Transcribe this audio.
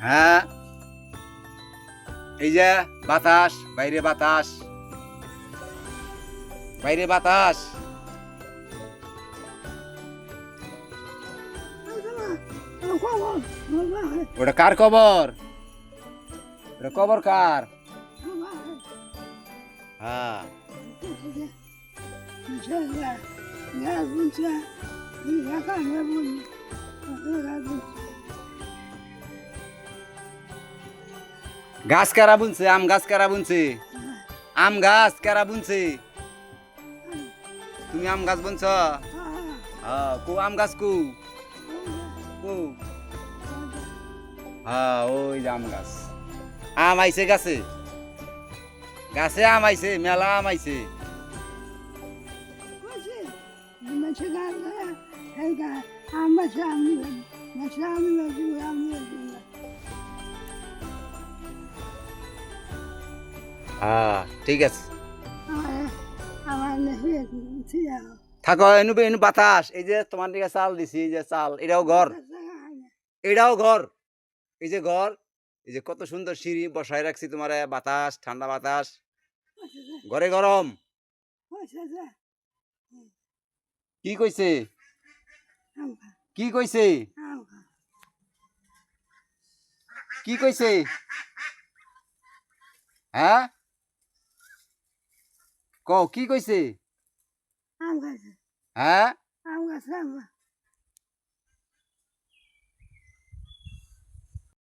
হ্যাঁ, এই যে বাতাস, বাইরে বাতাস, বাইরে বাতাস। ওটা কার কবর? ওটা কবর কার? হ্যাঁ, গাছ কারা বুনছে? আম গাছ কারা বুনছে? আম গাছ কারা বুনছে? তুমি আম গাছ বুনছ? হ্যাঁ, কো আম গাছ কো? কো? হ্যাঁ, ওই যে আম গাছ। আম আইছে গাছে, গাছে আম আইছে, মেলা আম আইছে। হ্যাঁ, ঠিক আছে, থাকো। এনু এনু বাতাস, এই যে তোমার দিকে চাল দিছি, এই যে চাল, এটাও ঘর, এটাও ঘর। এই যে ঘর, এই যে কত সুন্দর সিঁড়ি বসায় রাখছি তোমার, বাতাস, ঠান্ডা বাতাস, ঘরে গরম। কি কইছে? কি কইছে? কি কইছে? হ্যাঁ, কও কি কইছে? হ্যাঁ,